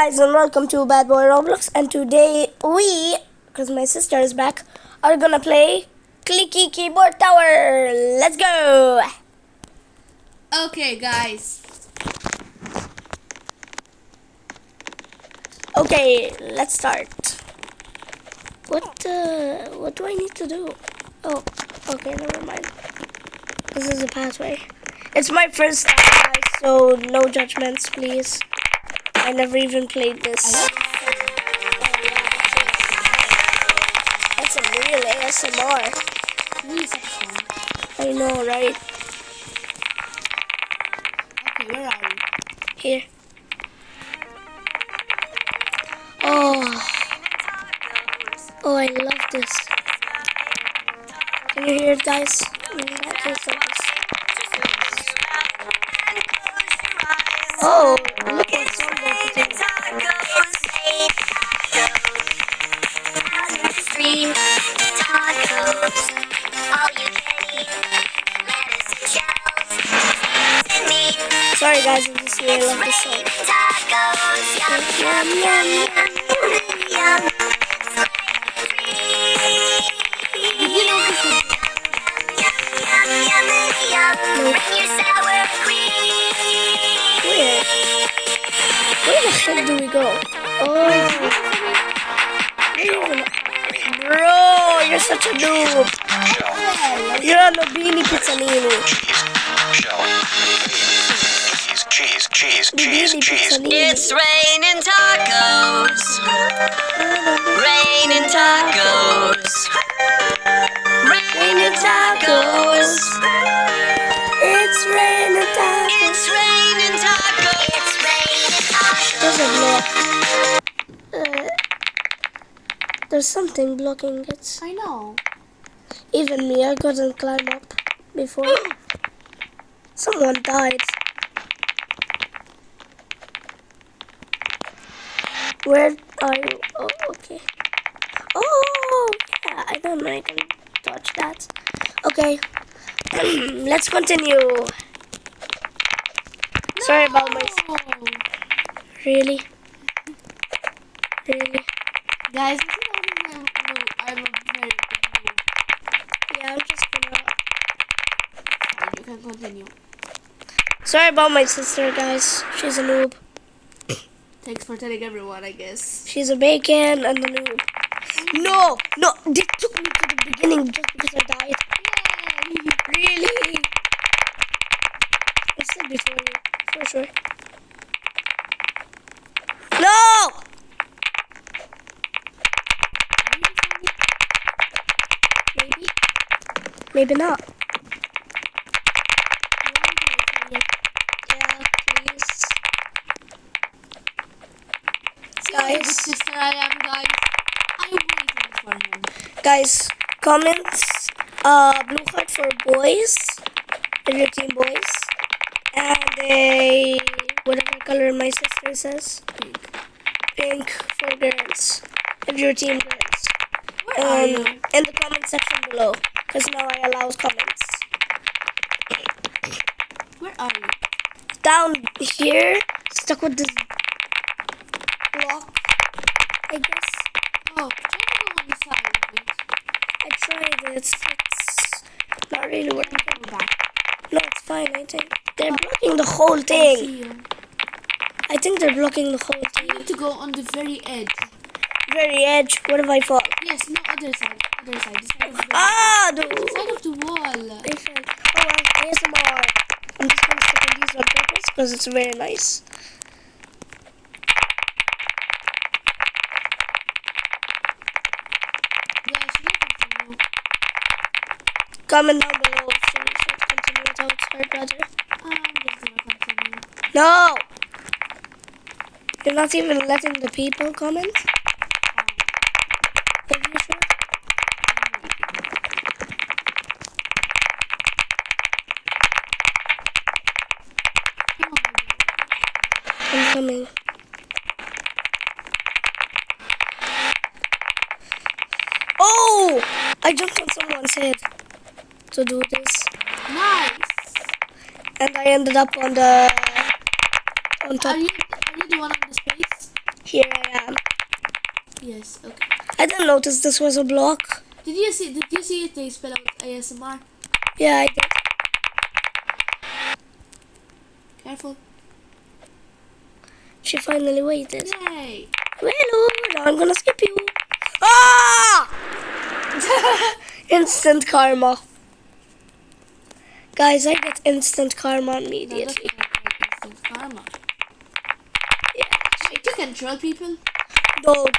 guys, and welcome to Bad Boy Roblox. And today we, because my sister is back, are gonna play Clicky Keyboard Tower. Let's go. Okay, guys. Okay, let's start. What do I need to do? Oh, okay, never mind. This is a pathway. It's my first time, guys, so no judgments, please. I never even played this. That's a real ASMR. Really satisfying. I know, right? Okay, where are we? Here. Oh, I love this. Can you hear it, guys? Oh, look what song they're putting. Sorry guys, I'm just really love this song. Where the heck do we go? Oh, bro, you're such a noob. You're a nobini pizzanini. Cheese. It's raining tacos. Raining tacos. Raining tacos. It's raining tacos. It's raining tacos. It's raining tacos. Doesn't look. There's something blocking it. I know. Even me, I couldn't climb up before. Someone died. Where are you? Oh, okay. Oh, yeah, I don't know I can touch that. Okay, let's continue. Sorry about my... Really? Guys, I'm a very good noob. Yeah, I'm just gonna... You can continue. Sorry about my sister, guys. She's a noob. Thanks for telling everyone, I guess. She's a bacon and a noob. No, they took me to the beginning just because I died. Really? I'm still before you, for sure. No! Maybe not. Yeah, please. Guys, sister I am, guys. I'm waiting for him. Guys, comments blue heart for boys, if your team boys, and a whatever color my sister says, pink for girls, if your team girls. Where are you? In the comment section below, because now I allow comments. Where are you? Down here, stuck with this block, I guess. Oh, try to go on the side of it. I tried it. It's not really working. Go back. No, it's fine, I think. They're blocking the whole I thing. see you. I think they're blocking the whole You thing. need to go on the very edge. Very edge. What if I fall? Yes, no, other side. Other side. The side of the Ah, the side of the wall. I fell. Oh well, ASMR. I'm just gonna stick in these on purpose because it's very nice. Yeah, should I continue? Comment down below if you should continue without her brother. I'm just gonna continue. No! You're not even letting the people comment? Are you sure? I'm coming. Oh! I jumped on someone's head to do this. Nice. And I ended up on top. Are you the one on the space? Here I am. Yes, okay. I didn't notice this was a block. Did you see it they spell out ASMR? Yeah, I did. Careful. She finally waited. Yay! Hello, now I'm gonna skip you. Ah! Instant karma. Guys, I get instant karma Now that's immediately. instant karma. Yeah. Wait, you can troll people? Don't.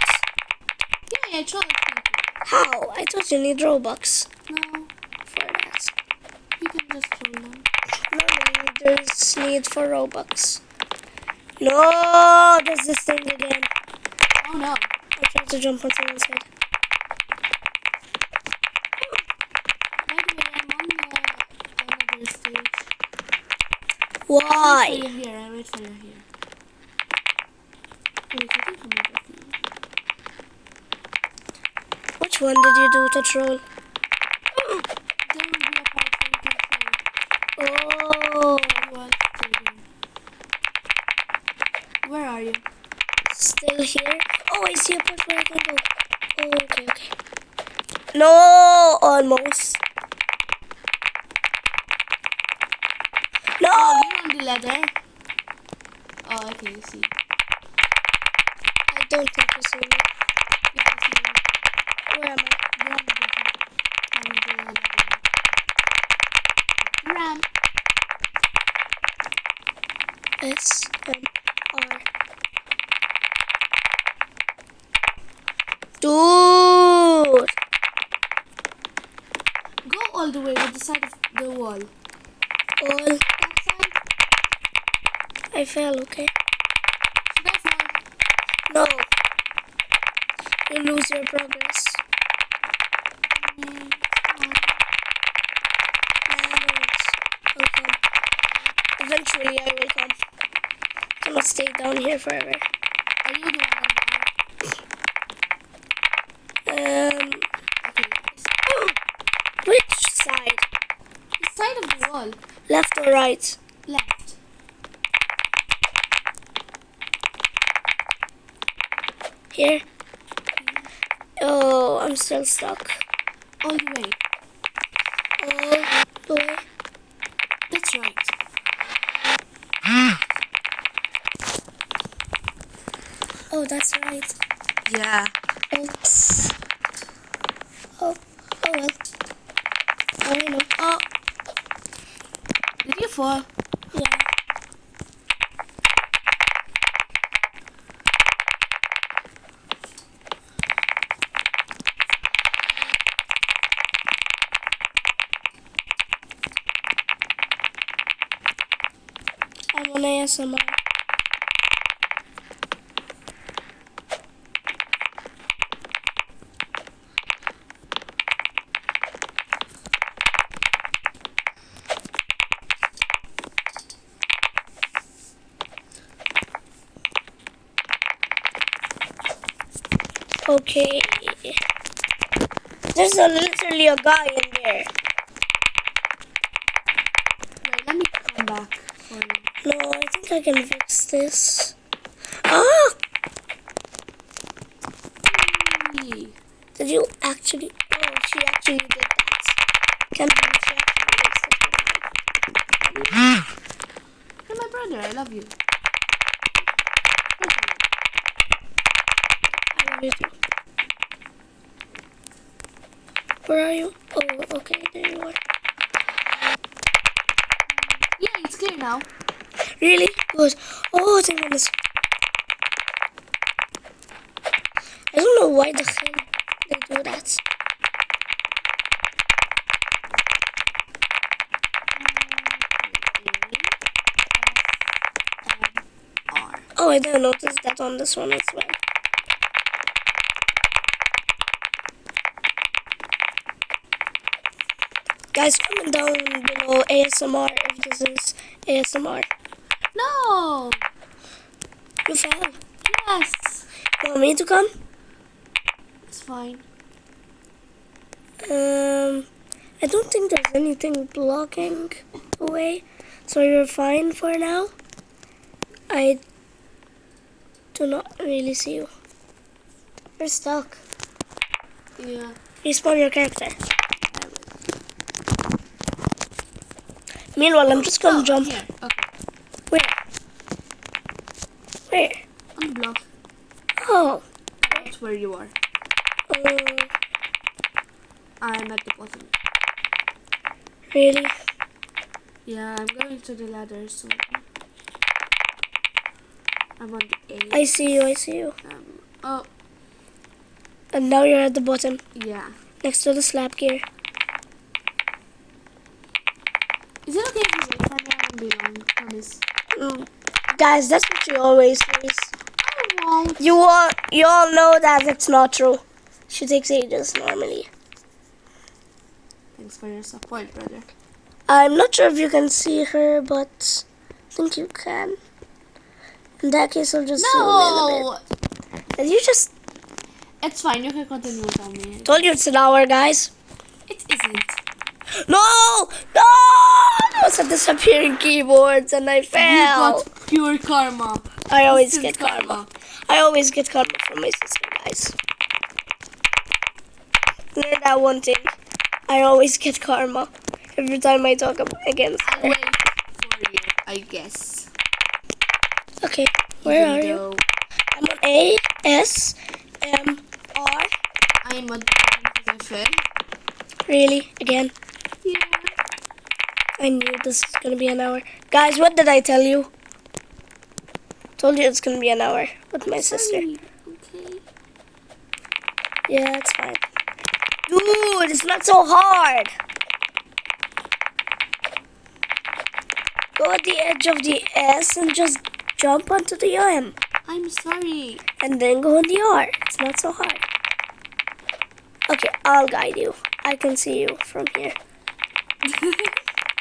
Yeah, troll people. How? I thought you need Robux No, for that. you can just troll them. Normally, there's need for Robux. No, there's this thing again. Oh no. I tried to jump on someone's head. By the way, I'm on another stage. Why? I'll wait for you here. Wait, I think I'm over here. Which one did you do to troll? There will be a part where you can troll. Oh, Everyone stay here. Where are you? still here? Oh, I see a part where I can go. Oh, okay, okay. No, almost. No! Oh, you're on the ladder. Oh, okay, I see. I don't think you see me. Yeah, I see you. Where am I? You're on the bottom. On the ladder. Ramp. SMR. Dude! Go all the way with the side of the wall. All. That side. I fell, okay? Should I fall? No. You lose your progress. Mm, I'll come. Eventually I will come. I cannot stay down here forever. Are you the one on the arm? Okay, Which side? the side of the wall. Left or right? Left. Here? Oh, I'm still stuck. All the way. All the way. That's right. Oh, that's right. Yeah. Oops. Oh well. I know. Oh. Did you fall? Yeah. I'm on ASMR. Okay. There's literally a guy in there. Wait, let me come back for you. No, I think I can fix this. Ah! Hey. Did you actually? Oh, she actually did that. Can't believe she actually did that. You're my brother. I love you. I love you too. Where are you? Oh, okay, there you are. Yeah, it's clear now. Really? Good. Oh, thank goodness. I don't know why the hell they do that. Oh, I didn't notice that on this one as well. Guys, comment down below ASMR if this is ASMR. No. You fell. Yes. You want me to come? It's fine. I don't think there's anything blocking the way, so you're fine for now. I do not really see you. You're stuck. Yeah. Respawn your character. I will. Meanwhile, I'm just gonna jump. Here. Okay. Where? Where? On the block. Oh. That's where you are. I'm at the bottom. Really? Yeah, I'm going to the ladder soon. I'm on the 8. I see you, I see you. Oh, And now you're at the bottom, yeah. next to the slab gear. Is it okay if you wait for me? I won't be long. Promise. Guys, that's what you always do. I won't. You all know that it's not true. She takes ages normally. Thanks for your support, brother. I'm not sure if you can see her, but I think you can. In that case, I'll just zoom in a bit. And you just It's fine. You can continue without me. told you it's an hour, guys. It isn't. No! No! Those are disappearing keyboards and I You fell. got pure karma. I always Instant get karma. I always get karma from my sister, guys. Learn that one thing. I always get karma every time I talk against I'll her. wait for you, I guess. Okay, where Even are you? though I'm on A, S, M, R. I'm at the bottom because I fell. Really? Again? Yeah. I knew this was gonna be an hour. Guys, what did I tell you? Told you it's gonna be an hour with my sister. Sorry. Okay. Yeah, it's fine. Dude, it's not so hard. Go at the edge of the S and just jump onto the M. I'm sorry. And then go on the R. It's not so hard. Okay, I'll guide you. I can see you from here.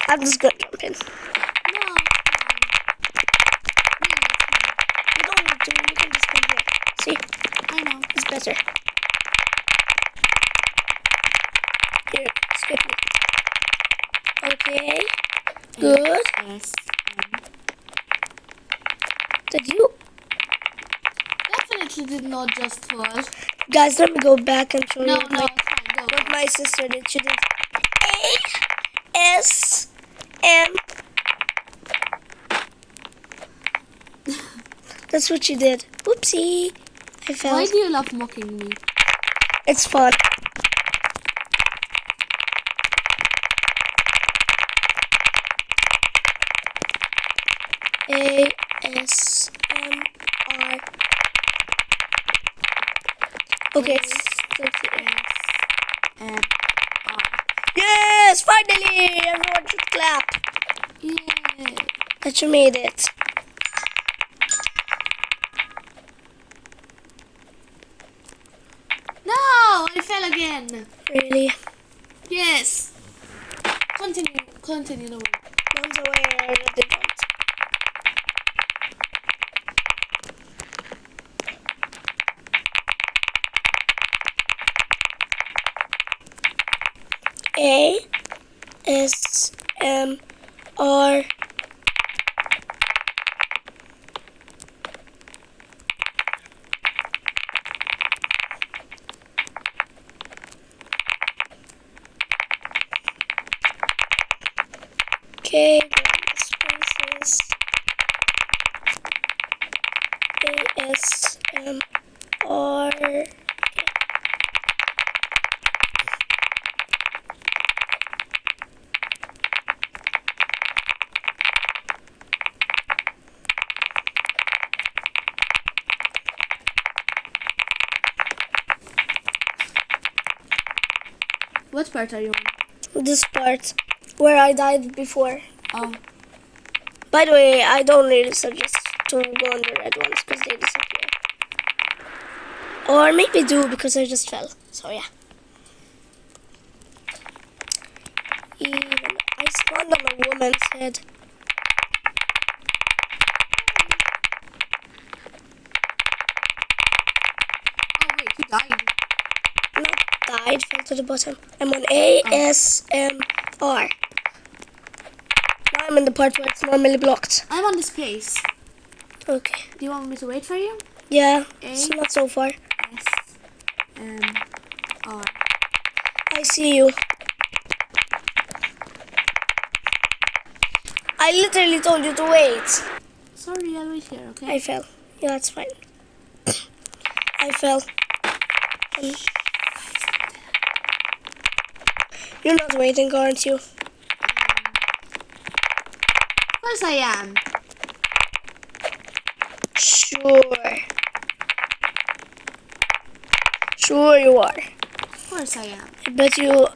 I'm just gonna jump in. No. You don't need to. You can just come here. See? I know. It's better. Here, skip me. Okay. Good. Yes. Did you? Definitely did not just fall. Guys, let me go back and show No, you no, it's fine. Go. what my sister did. She did A, S, M. That's what she did. Whoopsie. I fell. Why do you love mocking me? It's fun. A, S, M, R. Okay, And yes, finally! Everyone should clap yeah. that you made it. No, I fell again. Really? Yes. Continue. No. One's aware that they jumped. A, S, M, R. Okay, spaces. A, S, M, R. What part are you on? This part where I died before. Oh. By the way, I don't really suggest to go on the red ones because they disappear. Or maybe do because I just fell. So yeah. Even I spawned on a woman's head. Oh wait, you died. Not died, fell to the bottom. I'm on A, S, M, R. Now I'm in the part where it's normally blocked. I'm on this place. Okay. Do you want me to wait for you? Yeah, it's not so far. R. I see you. I literally told you to wait. Sorry, I'll wait here, okay? I fell. Yeah, that's fine. I fell. You're not waiting, aren't you? Of course I am. Sure. Sure you are. Of course I am. I bet you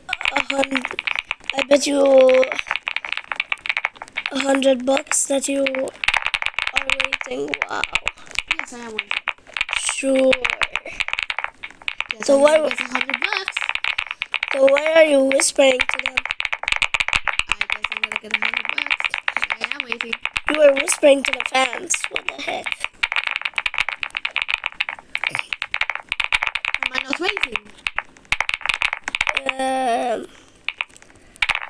$100 that you are waiting. Wow. Yes, I am waiting. Sure. Yes, So I why- guess $100. So why are you whispering to them? I guess I'm gonna get $100. I am waiting. You were whispering to the fans. What the heck? Am I not waiting?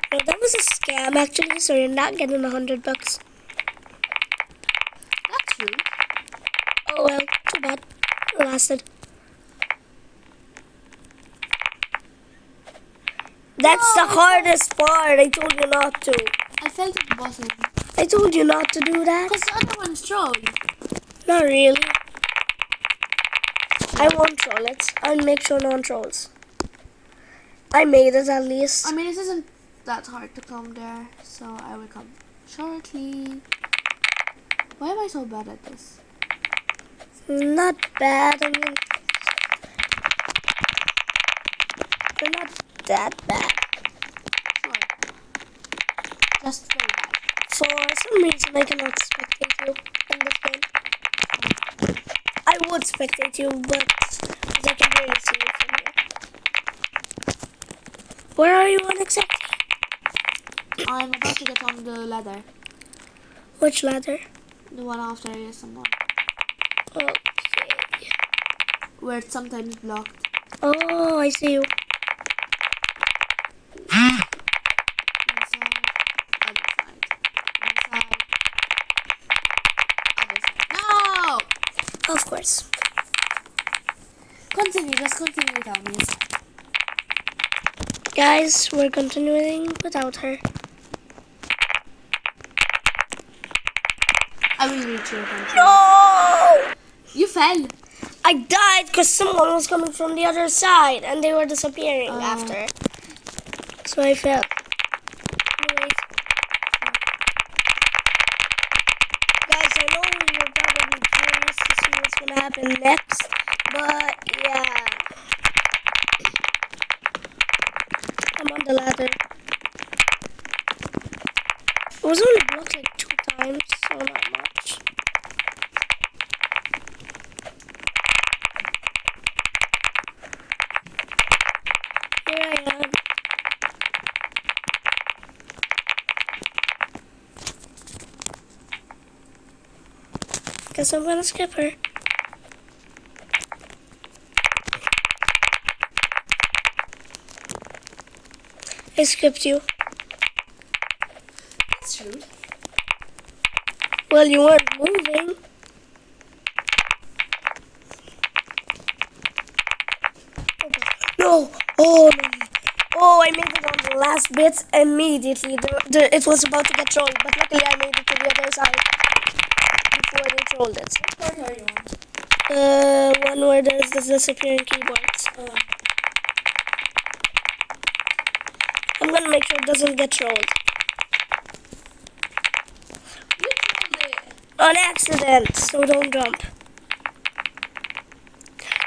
No, that was a scam actually. So you're not getting $100. That's true. Oh well, too bad. It lasted. That's the hardest part. I told you not to. I fell to the bottom. I told you not to do that. Because the other one is troll. Not really. I won't troll it. I'll make sure no one trolls. I made it at least. I mean, it isn't that hard to come there, so I will come shortly. Why am I so bad at this? Not bad. I mean, you're not that bad. Sure. Just very bad. For some reason, I cannot spectate you in this game. I would spectate you, but I can barely see you from here. Where are you on exactly? I'm about to get on the ladder. Which ladder? The one after is someone. Okay. Where it's sometimes blocked. Oh, I see you. Inside. Other side. Inside. Other side. No! Of course. Continue, just continue without me. Guys, we're continuing without her. I will reach your country. No! You fell. I died because someone was coming from the other side and they were disappearing Oh. after. So I fell. Anyways. Guys, I know you're probably curious to see what's going to happen next. But yeah. I'm on the ladder. It was only blocked like 2 times, so not much. Here I am. Guess I'm gonna skip her. I skipped you. That's rude. Well, you weren't moving. No! Oh, no. Oh, I made it on the last bit immediately. It was about to get trolled, but luckily I made it to the other side before they trolled it. What part are you on? One where there's the disappearing keyboards. Oh. I'm gonna make sure it doesn't get trolled. You trolled it. On accident, so don't jump.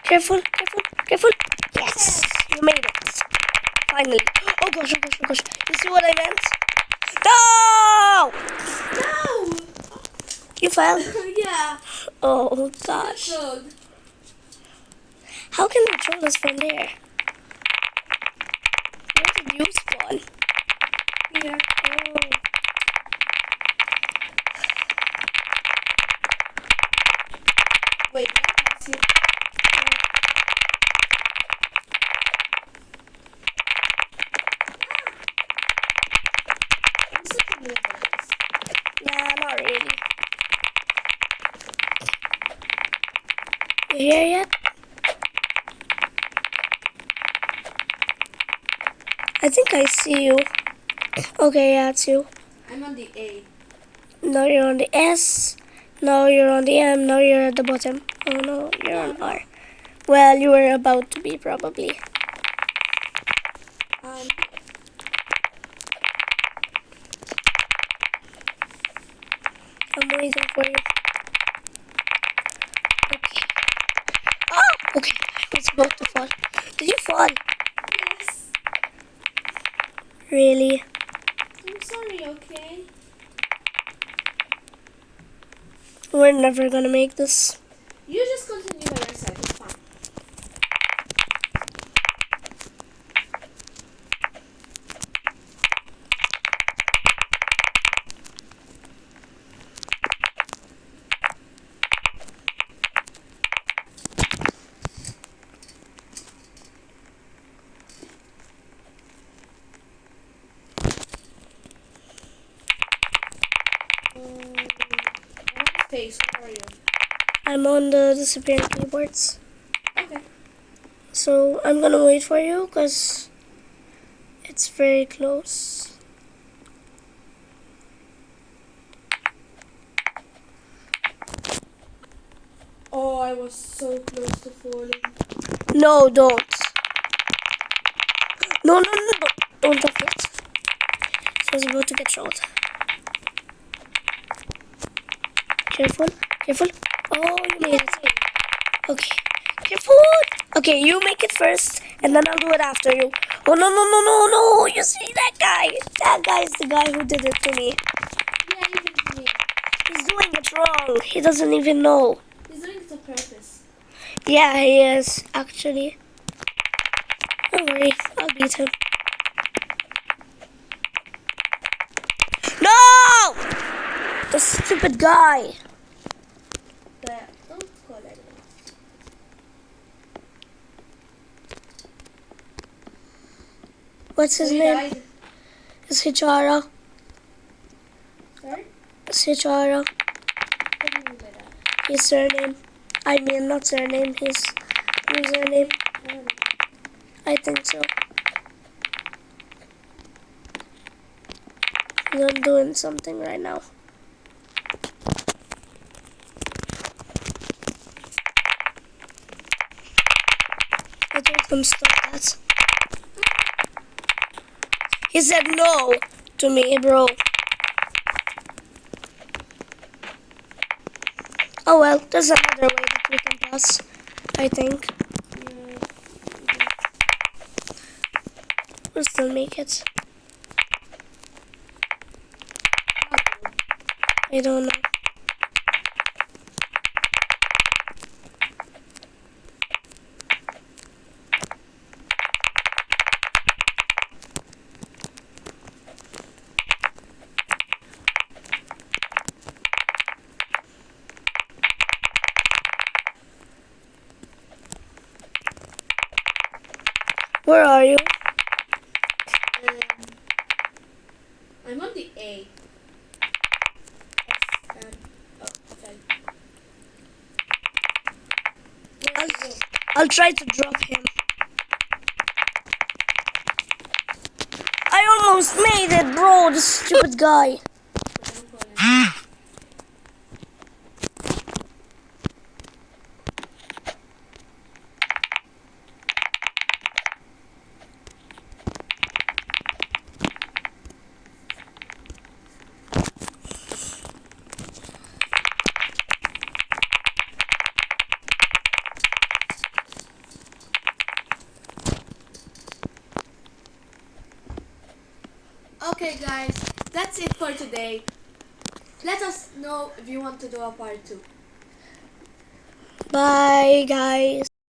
Careful, careful, careful. Yes, you made it. Finally. Oh gosh, oh gosh, oh gosh. You see what I meant? No! No! You fell? Yeah. Oh gosh. Trolled. How can they troll us from there? Where did you spawn? Here. Oh. Wait, I see. I'm such a little Nah, not really. You here yet? I think I see you. Okay, yeah, it's you. I'm on the A. Now you're on the S. Now you're on the M. Now you're at the bottom. Oh no, you're on no. R. Well, you were about to be probably. I'm waiting for you. Okay. Oh, okay. I was about to fall. Did you fall? Yes. Really? I'm sorry, okay? We're never gonna make this. You just continue by yourself, it's fine. Face, where are you? I'm on the disappearing keyboards. Okay. So I'm gonna wait for you because it's very close. Oh, I was so close to falling. No, don't. No, don't touch it. So I was about to get shot. Careful, careful. Oh, you made it. Okay, careful. Okay, you make it first, and then I'll do it after you. Oh, no. You see that guy? That guy is the guy who did it to me. Yeah, even to me. He's doing it wrong. He doesn't even know. He's doing it on purpose. Yeah, he is, actually. Don't worry, I'll beat him. No! The stupid guy. Don't call anyone. What's his So you name? died. It's Hichara. Sorry? It's Hichara. What do you mean by that? His surname. I mean, not surname, his username. I don't know. I think so. I'm doing something right now. I told him stop that. He said no to me, bro. Oh well, there's another way that we can pass, I think. Yeah. We'll still make it. I don't know. Where are you? I'm on the A. Oh, okay. Where did you go? I'll try to drop him. I almost made it, bro. This stupid guy. Don't call anyone. Okay guys, that's it for today. Let us know if you want to do a part 2. Bye, guys.